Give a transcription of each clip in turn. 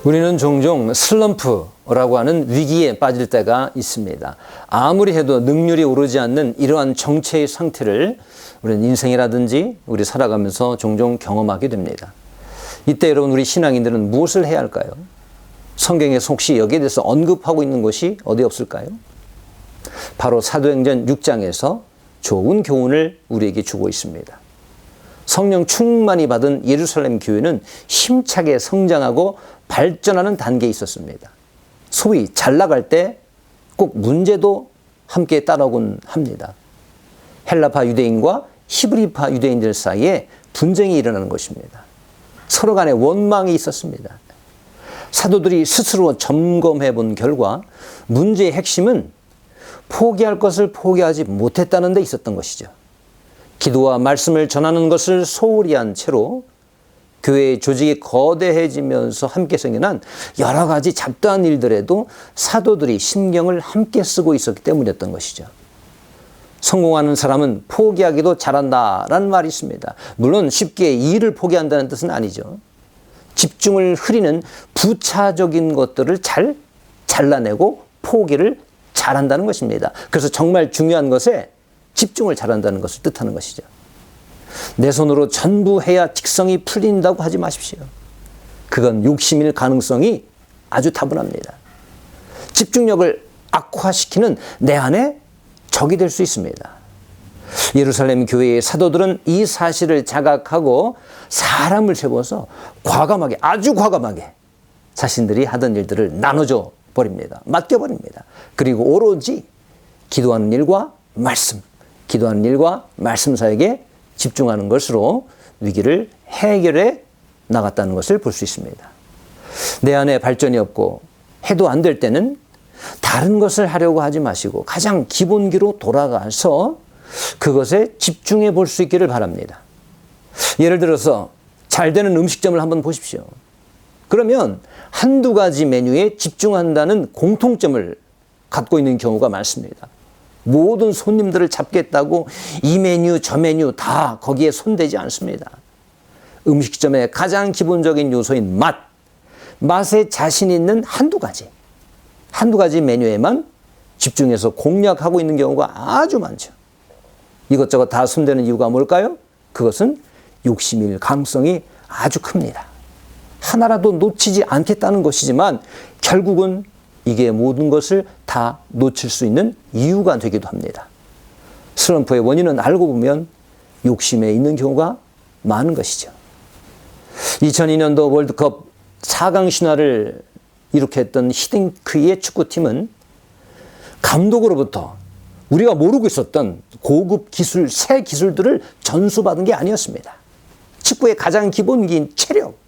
우리는 종종 슬럼프라고 하는 위기에 빠질 때가 있습니다. 아무리 해도 능률이 오르지 않는 이러한 정체의 상태를 우리는 인생이라든지 우리 살아가면서 종종 경험하게 됩니다. 이때 여러분, 우리 신앙인들은 무엇을 해야 할까요? 성경에서 혹시 여기에 대해서 언급하고 있는 것이 어디 없을까요? 바로 사도행전 6장에서 좋은 교훈을 우리에게 주고 있습니다. 성령 충만히 받은 예루살렘 교회는 힘차게 성장하고 발전하는 단계에 있었습니다. 소위 잘 나갈 때 꼭 문제도 함께 따라오곤 합니다. 헬라파 유대인과 히브리파 유대인들 사이에 분쟁이 일어나는 것입니다. 서로 간에 원망이 있었습니다. 사도들이 스스로 점검해 본 결과 문제의 핵심은 포기할 것을 포기하지 못했다는 데 있었던 것이죠. 기도와 말씀을 전하는 것을 소홀히 한 채로 교회의 조직이 거대해지면서 함께 생겨난 여러 가지 잡다한 일들에도 사도들이 신경을 함께 쓰고 있었기 때문이었던 것이죠. 성공하는 사람은 포기하기도 잘한다라는 말이 있습니다. 물론 쉽게 일을 포기한다는 뜻은 아니죠. 집중을 흐리는 부차적인 것들을 잘 잘라내고 포기를 잘한다는 것입니다. 그래서 정말 중요한 것에 집중을 잘한다는 것을 뜻하는 것이죠. 내 손으로 전부 해야 직성이 풀린다고 하지 마십시오. 그건 욕심일 가능성이 아주 다분합니다. 집중력을 악화시키는 내 안에 적이 될 수 있습니다. 예루살렘 교회의 사도들은 이 사실을 자각하고 사람을 세워서 과감하게, 아주 과감하게 자신들이 하던 일들을 나눠줘 버립니다. 맡겨버립니다. 그리고 오로지 기도하는 일과 말씀, 기도하는 일과 말씀 사이에 집중하는 것으로 위기를 해결해 나갔다는 것을 볼 수 있습니다. 내 안에 발전이 없고 해도 안 될 때는 다른 것을 하려고 하지 마시고 가장 기본기로 돌아가서 그것에 집중해 볼 수 있기를 바랍니다. 예를 들어서 잘 되는 음식점을 한번 보십시오. 그러면 한두 가지 메뉴에 집중한다는 공통점을 갖고 있는 경우가 많습니다. 모든 손님들을 잡겠다고 이 메뉴 저 메뉴 다 거기에 손대지 않습니다. 음식점의 가장 기본적인 요소인 맛에 자신 있는 한두 가지 메뉴에만 집중해서 공략하고 있는 경우가 아주 많죠. 이것저것 다 손대는 이유가 뭘까요? 그것은 욕심일 가능성이 아주 큽니다. 하나라도 놓치지 않겠다는 것이지만 결국은 이게 모든 것을 다 놓칠 수 있는 이유가 되기도 합니다. 슬럼프의 원인은 알고 보면 욕심에 있는 경우가 많은 것이죠. 2002년도 월드컵 4강 신화를 이룩했던 히딩크의 축구팀은 감독으로부터 우리가 모르고 있었던 고급 기술, 새 기술들을 전수받은 게 아니었습니다. 축구의 가장 기본기인 체력.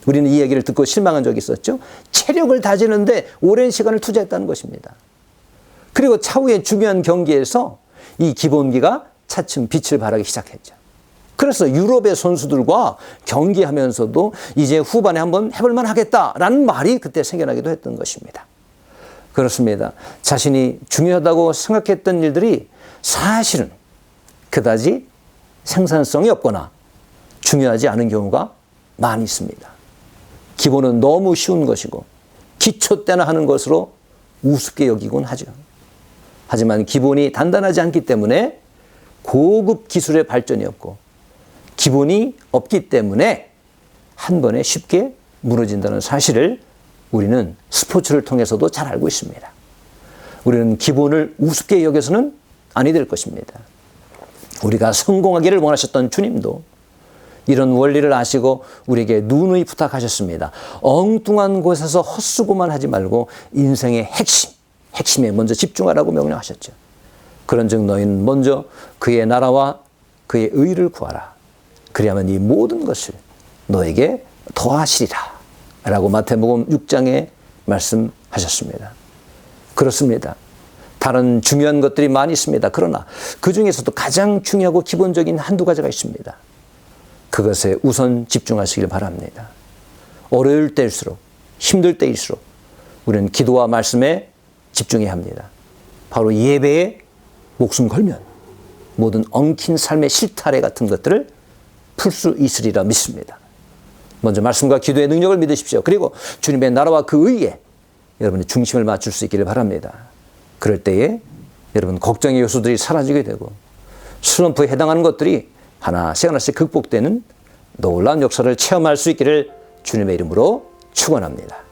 우리는 이 얘기를 듣고 실망한 적이 있었죠. 체력을 다지는데 오랜 시간을 투자했다는 것입니다. 그리고 차후에 중요한 경기에서 이 기본기가 차츰 빛을 발하기 시작했죠. 그래서 유럽의 선수들과 경기하면서도 이제 후반에 한번 해볼만 하겠다라는 말이 그때 생겨나기도 했던 것입니다. 그렇습니다. 자신이 중요하다고 생각했던 일들이 사실은 그다지 생산성이 없거나 중요하지 않은 경우가 많이 있습니다. 기본은 너무 쉬운 것이고 기초 때나 하는 것으로 우습게 여기곤 하죠. 하지만 기본이 단단하지 않기 때문에 고급 기술의 발전이 없고 기본이 없기 때문에 한 번에 쉽게 무너진다는 사실을 우리는 스포츠를 통해서도 잘 알고 있습니다. 우리는 기본을 우습게 여겨서는 아니 될 것입니다. 우리가 성공하기를 원하셨던 주님도 이런 원리를 아시고 우리에게 누누이 부탁하셨습니다. 엉뚱한 곳에서 헛수고만 하지 말고 인생의 핵심에 먼저 집중하라고 명령하셨죠. 그런즉 너희는 먼저 그의 나라와 그의 의를 구하라. 그리하면 이 모든 것을 너에게 더하시리라 라고 마태복음 6장에 말씀하셨습니다. 그렇습니다. 다른 중요한 것들이 많이 있습니다. 그러나 그 중에서도 가장 중요하고 기본적인 한두 가지가 있습니다. 그것에 우선 집중하시길 바랍니다. 어려울 때일수록, 힘들 때일수록 우리는 기도와 말씀에 집중해야 합니다. 바로 예배에 목숨 걸면 모든 엉킨 삶의 실타래 같은 것들을 풀 수 있으리라 믿습니다. 먼저 말씀과 기도의 능력을 믿으십시오. 그리고 주님의 나라와 그 의에 여러분의 중심을 맞출 수 있기를 바랍니다. 그럴 때에 여러분 걱정의 요소들이 사라지게 되고 슬럼프에 해당하는 것들이 하나씩 극복되는 놀라운 역사를 체험할 수 있기를 주님의 이름으로 축원합니다.